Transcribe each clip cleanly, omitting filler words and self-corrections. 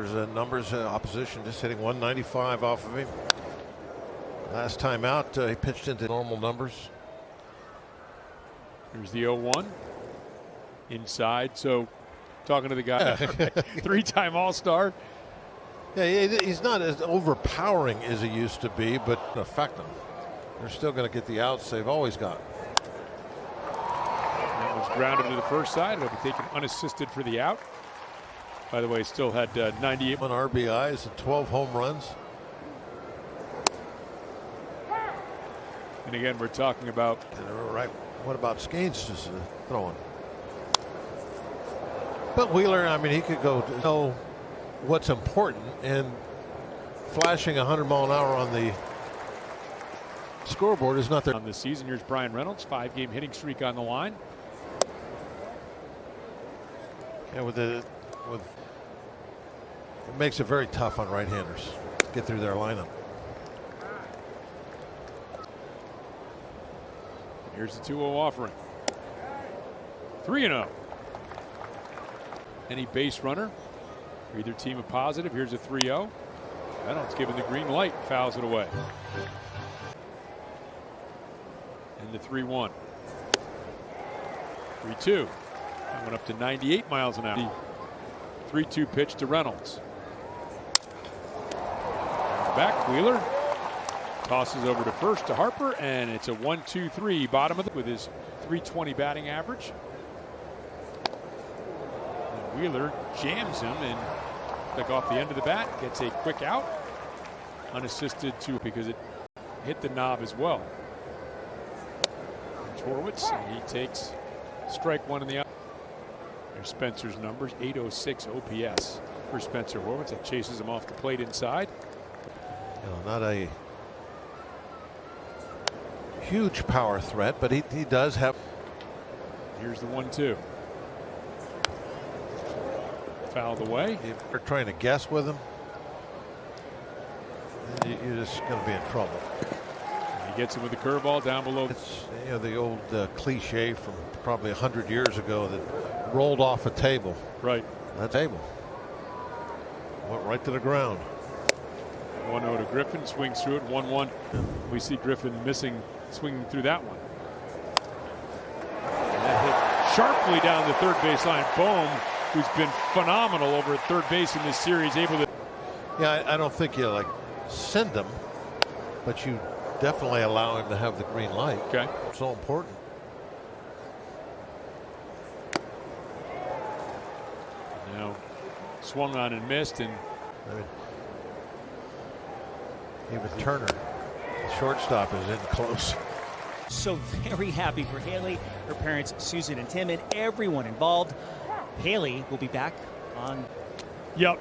Wheeler's numbers, opposition just hitting 195 off of him. Last time out, he pitched into normal numbers. Here's the 0-1 inside. So talking to the guy, three-time All-Star. Yeah, he's not as overpowering as he used to be, but affect them. They're still going to get the outs they've always got. That was grounded to the first side. It'll be taken unassisted for the out. By the way, still had 98 RBIs and 12 home runs. And again, we're talking about. Right. What about Skeens just throwing? But Wheeler, I mean, he could go to know what's important, and flashing 100 mile an hour on the scoreboard is not there. On the season, here's Brian Reynolds, 5-game hitting streak on the line. Yeah, it makes it very tough on right-handers to get through their lineup. Here's the 2-0 offering. 3-0. Any base runner for either team a positive. Here's a 3-0. Reynolds given the green light, fouls it away. And the 3-1. 3-2. That went up to 98 miles an hour. The 3-2 pitch to Reynolds. Back, Wheeler tosses over to first to Harper, and it's a 1-2-3 bottom of with his .320 batting average. And Wheeler jams him and took off the end of the bat, gets a quick out, unassisted too because it hit the knob as well. And Horwitz, and he takes strike one in the out. There's Spencer's numbers, 806 OPS for Spencer Horwitz. That chases him off the plate inside. Not a huge power threat, but he does have. Here's the 1-2. Fouled away. You're trying to guess with him, you're just going to be in trouble. He gets him with the curveball down below. It's the old cliche from probably 100 years ago that rolled off a table. Right. That table went right to the ground. 1-0 to Griffin, swings through it. 1-1. We see Griffin missing, swinging through that one. And that hit sharply down the third base line. Bohm, who's been phenomenal over at third base in this series, able to. Yeah, I don't think you send him, but you definitely allow him to have the green light. Okay. So important. Now swung on and missed, and even Turner, the shortstop, is in close. So very happy for Haley, her parents Susan and Tim, and everyone involved. Haley will be back on. Yep.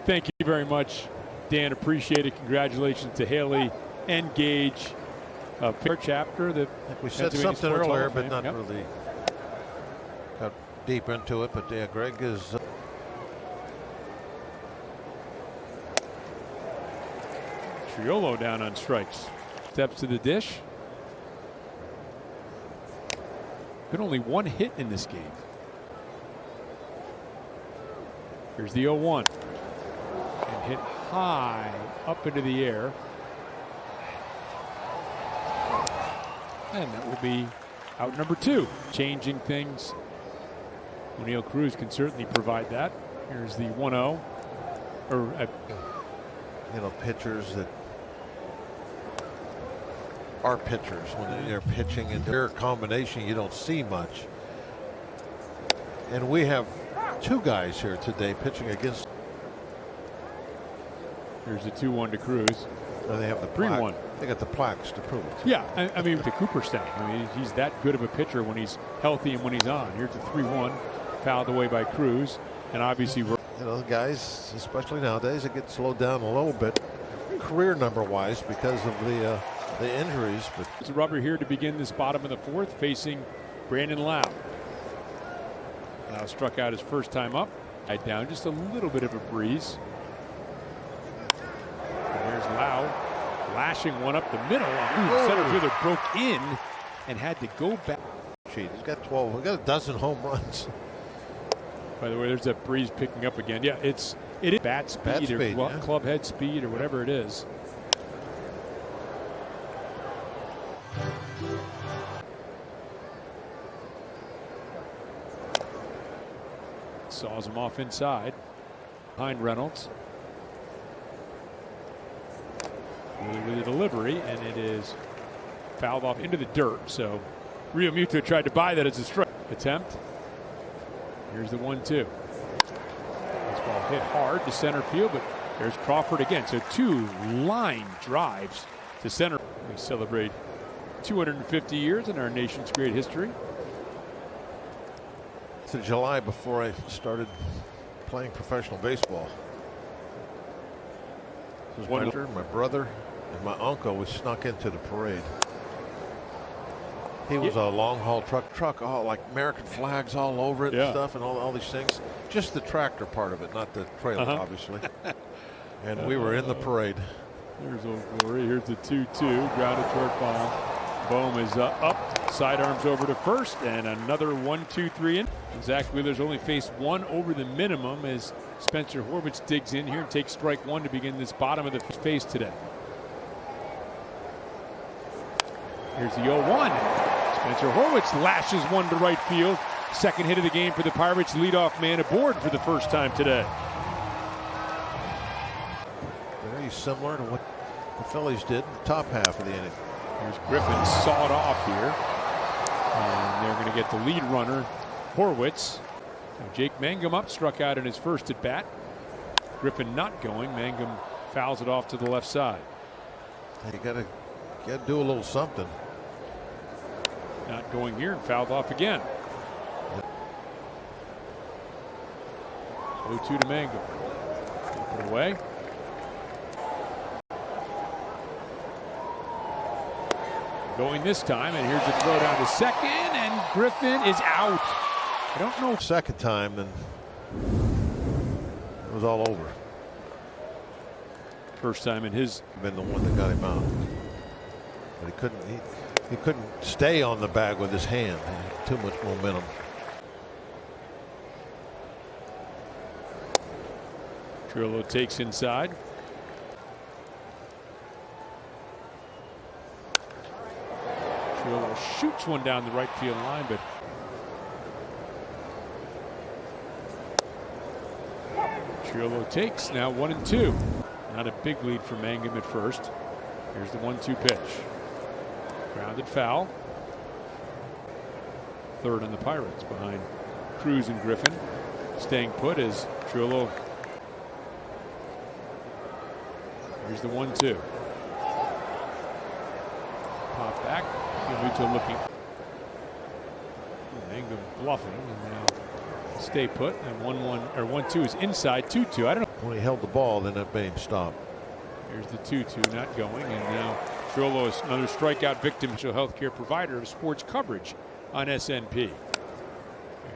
Thank you very much, Dan. Appreciate it. Congratulations to Haley and Gage. Fair chapter that we said something earlier, but not really got deep into it. But yeah, Greg is. Triolo down on strikes. Steps to the dish. Been only one hit in this game. Here's the 0-1. And hit high up into the air. And that will be out number 2. Changing things. O'Neill Cruz can certainly provide that. Here's the 1-0. Pitchers that are pitchers when they're pitching in their combination, you don't see much. And we have 2 guys here today pitching against. Here's the 2-1 to Cruz. And they have the 3-1. They got the plaques to prove it. Yeah, I mean, with the Cooperstown, he's that good of a pitcher when he's healthy and when he's on. Here's the 3-1, fouled away by Cruz, and obviously we're. Guys, especially nowadays, it gets slowed down a little bit, career number-wise, because of the injuries. But it's a rubber here to begin this bottom of the 4th, facing Brandon Lau. Lau struck out his first time up, down just a little bit of a breeze. And there's Lau lashing one up the middle. Center fielder broke in and had to go back. He's got 12. He's got a dozen home runs. By the way, there's that breeze picking up again. Yeah, it is bat speed or yeah. club head speed or whatever it is. Saws him off inside. Behind Reynolds. With a delivery, and it is fouled off into the dirt. So Rio Muto tried to buy that as a strike attempt. Here's the 1-2. This ball hit hard to center field, but there's Crawford again. So 2 line drives to center. We celebrate 250 years in our nation's great history. It's in July before I started playing professional baseball. This was my brother, and my uncle was snuck into the parade. He was a long haul truck, all like American flags all over it and stuff, and all these things. Just the tractor part of it, not the trailer, obviously. And we were in the parade. There's old glory. Here's the 2-2, grounded toward ball. Bohm is up, sidearms over to first, and another 1-2-3 in. Zack Wheeler's only faced 1 over the minimum as Spencer Horwitz digs in here and takes strike 1 to begin this bottom of the face today. Here's the 0-1. Spencer Horwitz lashes 1 to right field. Second hit of the game for the Pirates. Leadoff man aboard for the first time today. Very similar to what the Phillies did in the top half of the inning. Here's Griffin sawed off here. And they're going to get the lead runner, Horwitz. Now Jake Mangum up, struck out in his first at bat. Griffin not going. Mangum fouls it off to the left side. You gotta do a little something. Not going here and fouled off again. 0-2 to Mangum. Put it away. Going this time, and here's the throw down to second, and Griffin is out. I don't know. Second time, then it was all over. First time in his. Been the one that got him out, but he couldn't stay on the bag with his hand. He had too much momentum. Trillo takes inside. Trillo shoots one down the right field line, but Trillo takes now 1-2. Not a big lead for Mangum at first. Here's the 1-2 pitch. Grounded foul. Third on the Pirates behind Cruz and Griffin. Staying put is Trillo. Here's the 1-2. Pop back. Muto looking. Mangum bluffing, and now stay put. And 1-1 or 1-2 is inside. 2-2. I don't know. When he held the ball, then that made him stop. Here's the 2-2 not going, and now Trillo is another strikeout victim. Healthcare provider of sports coverage on SNP.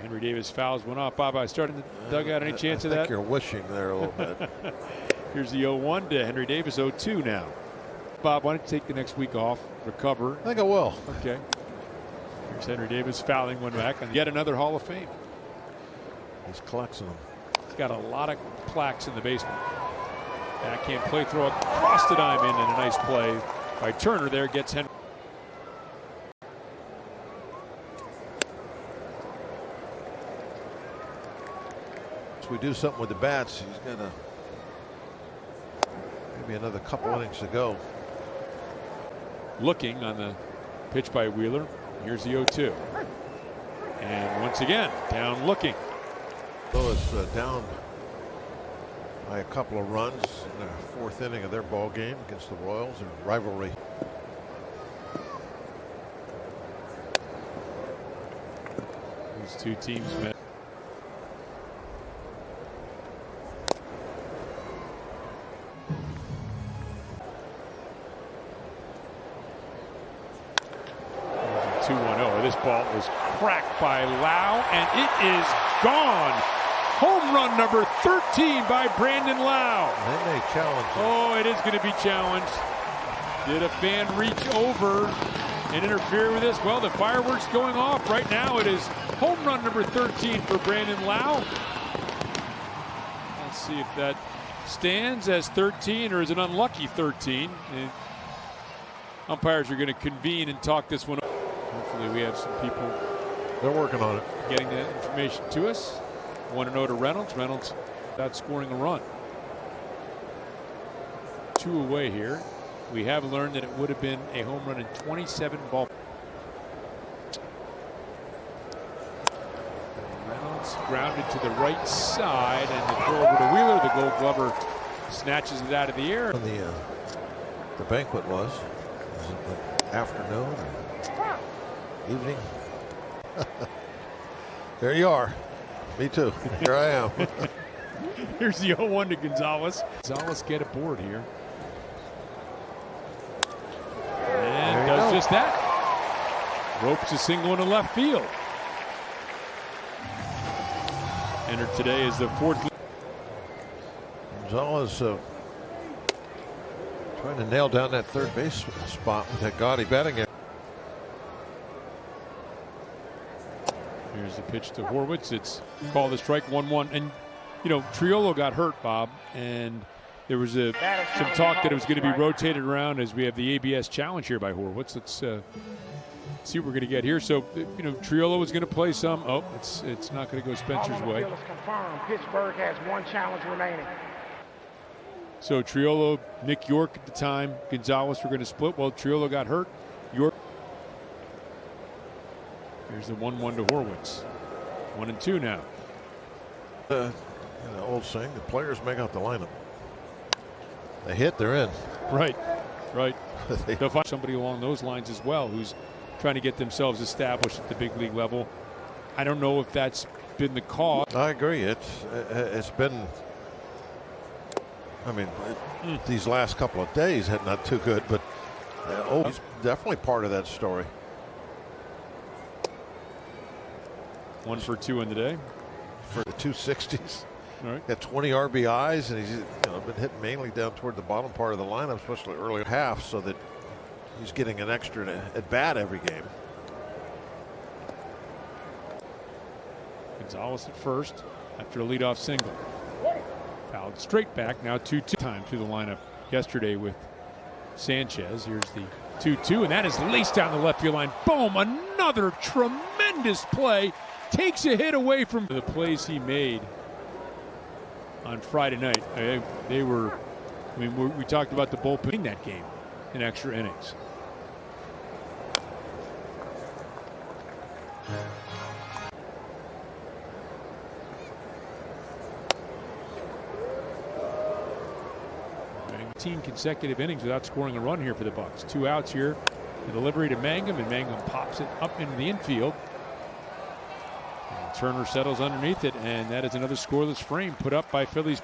Henry Davis fouls one off. Bob, I started in the dugout. Any chance of that? I think you're wishing there a little bit. Here's the 0-1 to Henry Davis. 0-2 now. Bob, why don't you take the next week off, recover? I think I will. Okay. Here's Henry Davis fouling one back, and yet another Hall of Fame. He's collecting them. He's got a lot of plaques in the basement. Backhand play throw across the diamond, and a nice play by Turner there gets Henry. So we do something with the bats. He's got maybe another couple innings to go. Looking on the pitch by Wheeler. Here's the 0-2. And once again, down looking. So it's down by a couple of runs in the fourth inning of their ball game against the Royals, a rivalry. These two teams met. There's a 2-1-0. This ball is cracked by Lau, and it is gone. Home run number 13 by Brandon Lau. They may challenge him. Oh, it is going to be challenged. Did a fan reach over and interfere with this. Well, the fireworks going off right now. It is home run number 13 for Brandon Lau. Let's see if that stands as 13 or is an unlucky 13. And umpires are going to convene and talk this one over. Hopefully we have some people. They're working on it. Getting that information to us. 1-0 to Reynolds. Reynolds not scoring a run. 2 away here. We have learned that it would have been a home run in 27 ball. Reynolds grounded to the right side, and the throw over to Wheeler. The Gold Glover snatches it out of the air. The banquet was it the afternoon or evening? There you are. Me too. Here I am. Here's the 0-1 to Gonzalez. Gonzalez get aboard here. And does just that. Ropes a single into left field. Entered today is the 4th. Gonzalez trying to nail down that third base spot with that gaudy batting average. Here's the pitch to Horwitz. It's called a strike, 1-1. And, you know, Triolo got hurt, Bob, and there was some talk that it was going to be rotated around as we have the ABS challenge here by Horwitz. Let's see what we're going to get here. So, you know, Triolo was going to play some. Oh, it's not going to go Spencer's way. Pittsburgh has 1 challenge remaining. So Triolo, Nick York at the time, Gonzalez were going to split. Well, Triolo got hurt. York. Here's the 1-1 to Horwitz. 1-2 now. Old saying, the players make out the lineup. They hit, they're in. Right. They'll find somebody along those lines as well who's trying to get themselves established at the big league level. I don't know if that's been the cause. I agree. It's been. I mean, these last couple of days had not too good, but he's definitely part of that story. 1 for 2 in the day. For the 260s. All right. Got 20 RBIs, and he's been hitting mainly down toward the bottom part of the lineup, especially early half, so that he's getting an extra at bat every game. Gonzalez at first after a leadoff single. Fouled straight back. Now 2-2 time to the lineup yesterday with Sanchez. Here's the 2-2, and that is laced down the left field line. Boom! Another tremendous play. Takes a hit away from the plays he made on Friday night. They were, I mean, we talked about the bullpen in that game in extra innings. Consecutive innings without scoring a run here for the Bucks. 2 outs here. The delivery to Mangum, and Mangum pops it up into the infield. And Turner settles underneath it, and that is another scoreless frame put up by Phillies.